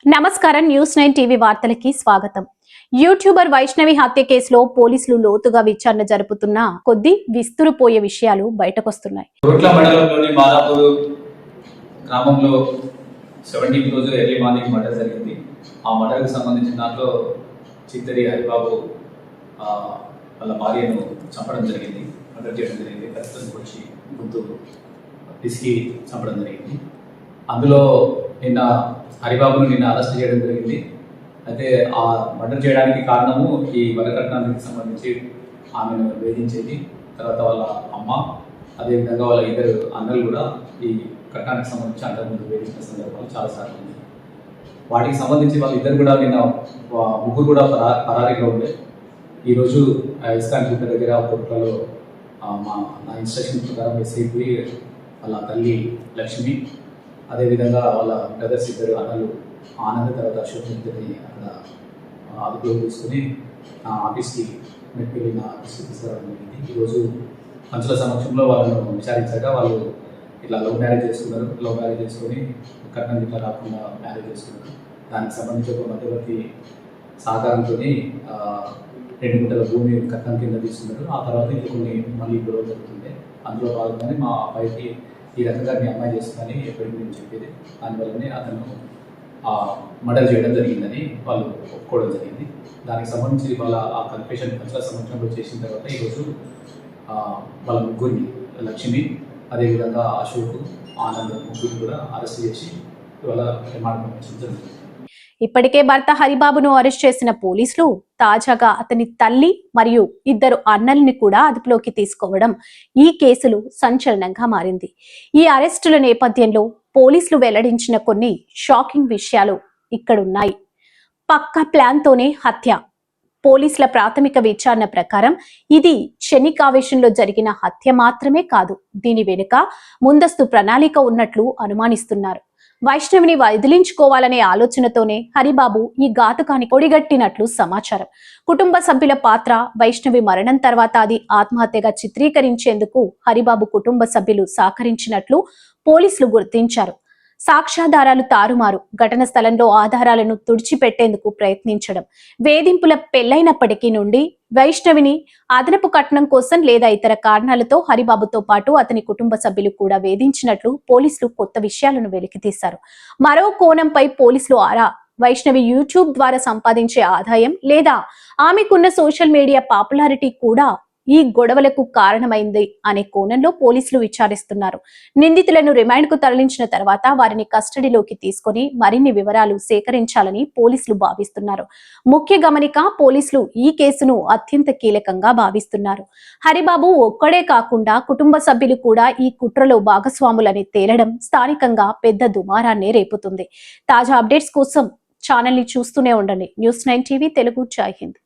నమస్కారం news 9 TV వార్తలకి స్వాగతం. YouTuber Vaishnavi హత్య కేసులో పోలీసులు లోతుగా విచారణ జరుపుతున్న కొద్ది విస్తురుపోయే విషయాలు బయటకొస్తున్నాయి. రోట్ల మండలంలోని మాదాపూర్ గ్రామంలో 17 రోజు ఎర్లీ మార్నింగ్ మర్డర్ జరిగింది. ఆ మర్డర్కి సంబంధించిన దాంట్లో చిత్తడి హరిబాబు వాళ్ళ భార్యను చంపడం జరిగింది, మర్డర్ చేయడం జరిగింది. ప్రస్తుతం వచ్చి గుంటూరు పిసికి చంపడం జరిగింది. అందులో నిన్న హరిబాబును అరెస్ట్ చేయడం జరిగింది. అయితే ఆ మర్డర్ చేయడానికి కారణము ఈ వరకట్నానికి సంబంధించి ఆమెను వేధించేది, తర్వాత వాళ్ళ అమ్మ, అదేవిధంగా వాళ్ళ ఇద్దరు అన్నలు కూడా ఈ కట్నానికి సంబంధించి అంతకుముందు వేధించిన సందర్భాలు చాలాసార్లు ఉంది. వాటికి సంబంధించి వాళ్ళిద్దరు కూడా ముగ్గురు కూడా పరారీలో ఉండే. ఈరోజు ఇస్కాన్ గుట్ట దగ్గర కోట్లలో నా ఇన్స్ట్రక్షన్ ప్రకారం ఎస్ఐపి వాళ్ళ తల్లి లక్ష్మి, అదేవిధంగా వాళ్ళ బ్రదర్స్ ఇద్దరు అన్నలు ఆనంద్ తర్వాత అశోక్ ఇద్దరిని అక్కడ అదుపులో తీసుకుని ఆఫీస్కి వెళ్ళిన ఆఫీస్కి తీసుకురావడం జరిగింది. ఈరోజు పంచుల సమక్షంలో వాళ్ళను విచారించాక వాళ్ళు ఇట్లా లవ్ మ్యారేజ్ చేసుకొని కట్నం ఇట్లా రాకుండా మ్యారేజ్ చేసుకున్నారు. దానికి సంబంధించి ఒక మధ్యవర్తి సహకారంతో 2 గుంటల భూమి కట్నం కింద తీసుకున్నారు. ఆ తర్వాత ఇది కొన్ని మళ్ళీ గొడవ జరుగుతుంది. అందులో భాగంగానే మా అబ్బాయికి ఈ రకంగా మీ అమ్మాయి చేస్తుందని ఎప్పటికీ నేను చెప్పేది, దానివల్లనే అతను మర్డర్ చేయడం జరిగిందని వాళ్ళు ఒప్పుకోవడం జరిగింది. దానికి సంబంధించి వాళ్ళ ఆ కన్ఫెషన్ పంచాల సంవత్సరంలో చేసిన తర్వాత ఈరోజు వాళ్ళ ముగ్గురిని లక్ష్మి, అదేవిధంగా అశోక్, ఆనంద్ ముగ్గురిని కూడా అరెస్ట్ చేసి ఇవాళ రిమాండ్ పంపించడం జరిగింది. ఇప్పటికే భర్త హరిబాబును అరెస్ట్ చేసిన పోలీసులు తాజాగా అతని తల్లి మరియు ఇద్దరు అన్నల్ని కూడా అదుపులోకి తీసుకోవడం ఈ కేసులు సంచలనంగా మారింది. ఈ అరెస్టుల నేపథ్యంలో పోలీసులు వెల్లడించిన కొన్ని షాకింగ్ విషయాలు ఇక్కడున్నాయి. పక్కా ప్లాన్తోనే హత్య. పోలీసుల ప్రాథమిక విచారణ ప్రకారం ఇది క్షణికావేశంలో జరిగిన హత్య మాత్రమే కాదు, దీని వెనుక ముందస్తు ప్రణాళిక ఉన్నట్లు అనుమానిస్తున్నారు. వైష్ణవిని వదిలించుకోవాలనే ఆలోచనతోనే హరిబాబు ఈ ఘాతుకానికి ఒడిగట్టినట్లు సమాచారం. కుటుంబ సభ్యుల పాత్ర, వైష్ణవి మరణం తర్వాత అది ఆత్మహత్యగా చిత్రీకరించేందుకు హరిబాబు కుటుంబ సభ్యులు సహకరించినట్లు పోలీసులు గుర్తించారు. సాక్ష్యాధారాలు తారుమారు, ఘటన స్థలంలో ఆధారాలను తుడిచిపెట్టేందుకు ప్రయత్నించడం, వేధింపుల పెళ్లైనప్పటికీ నుండి వైష్ణవిని అదనపు కట్నం కోసం లేదా ఇతర కారణాలతో హరిబాబుతో పాటు అతని కుటుంబ సభ్యులు కూడా వేధించినట్లు పోలీసులు కొత్త విషయాలను వెలికితీశారు. మరో కోణంపై పోలీసులు ఆరా, వైష్ణవి యూట్యూబ్ ద్వారా సంపాదించే ఆదాయం లేదా ఆమెకున్న సోషల్ మీడియా పాపులారిటీ కూడా ఈ గొడవలకు కారణమైంది అనే కోణంలో పోలీసులు విచారిస్తున్నారు. నిందితులను రిమాండ్ కు తరలించిన తర్వాత వారిని కస్టడీలోకి తీసుకొని మరిన్ని వివరాలు సేకరించాలని పోలీసులు భావిస్తున్నారు. ముఖ్య గమనిక, పోలీసులు ఈ కేసును అత్యంత కీలకంగా భావిస్తున్నారు. హరిబాబు ఒక్కడే కాకుండా కుటుంబ సభ్యులు కూడా ఈ కుట్రలో భాగస్వాములని తేలడం స్థానికంగా పెద్ద దుమారాన్ని రేపుతుంది. తాజా అప్డేట్స్ కోసం ఛానల్ ని చూస్తూనే ఉండండి. News 9 TV Telugu. జై హింద్.